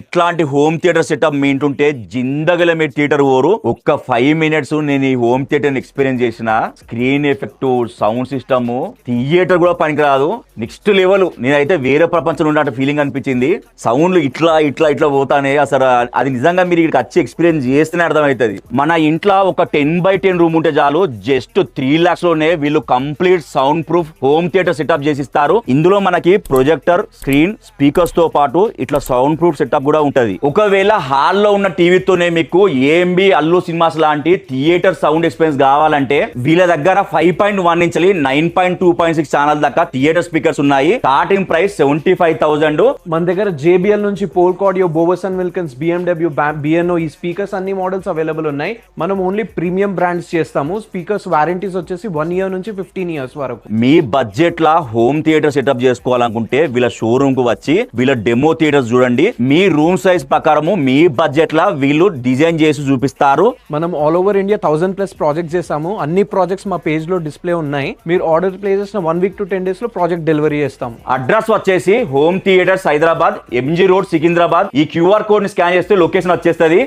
ఇట్లాంటి home theatre setup మీ ఇంటుంటే జిందగల మీ theatre ఓరు ఒక్క 5 minutes నేను ఈ హోమ్ థియేటర్ ఎక్స్పీరియన్స్ చేసిన screen effect sound system theatre కూడా పనికిరాదు నెక్స్ట్ లెవెల్. నేనైతే వేరే ప్రపంచంలో ఉన్నట్టు ఫీలింగ్ అనిపించింది. సౌండ్లు ఇట్లా ఇట్లా ఇట్లా పోతానే అసలు అది నిజంగా మీరు ఇక్కడికి వచ్చి ఎక్స్పీరియన్స్ చేస్తేనే అర్థమవుతుంది. మన ఇంట్లో ఒక 10x10 రూమ్ ఉంటే చాలు జస్ట్ 3 lakhs లోనే వీళ్ళు complete sound proof home theatre setup చేసిస్తారు. ఇందులో మనకి ప్రొజెక్టర్ స్క్రీన్ స్పీకర్స్ తో పాటు ఇట్లా సౌండ్ ప్రూఫ్ సెటప్ కూడా ఉంటది. ఒకవేళ హాల్లో ఉన్న టీవీతోనే మీకు ఏఎంబి అల్లు సినిమాస్ లాంటి థియేటర్ సౌండ్ ఎక్స్పీరియన్స్ కావాలంటే వీళ్ళ దగ్గర 5.1 నుంచి 9.2.6 ఛానల్ దాకా థియేటర్ స్పీకర్స్ ఉన్నాయి. Starting price 75,000. మన దగ్గర JBL నుంచి Polk audio, Bowers and Wilkins, BMW, BNO ఈ స్పీకర్స్ అన్ని మోడల్స్ అవైలబుల్ ఉన్నాయి. మనం ఓన్లీ ప్రీమియం బ్రాండ్స్ చేస్తాము. స్పీకర్స్ వారంటీస్ వచ్చేసి 1 year నుంచి 15 years వరకు. మీ బడ్జెట్ లా హోమ్ థియేటర్ సెటప్ చేసుకోవాలనుకుంటే వీళ్ళ షోరూమ్ కు వచ్చి వీళ్ళ డెమో థియేటర్స్ చూడండి. మీ రూమ్ సైజ్ ప్రకారము మీ బడ్జెట్ లా వీళ్ళు డిజైన్ చేసి చూపిస్తారు. మనం ఆల్ ఓవర్ ఇండియా 1000+ ప్రాజెక్ట్స్ చేసాము. అన్ని ప్రాజెక్ట్స్ మా పేజ్ లో డిస్ప్లే ఉన్నాయి. మీరు ఆర్డర్ ప్లేస్ చేసిన 1 week to 10 days లో ప్రాజెక్ట్ డెలివరీ చేస్తాం. అడ్రస్ వచ్చేసి home theatres Hyderabad, MG road, Secunderabad. ఈ QR కోడ్ ని స్కాన్ చేస్తే లొకేషన్ వచ్చేస్తుంది.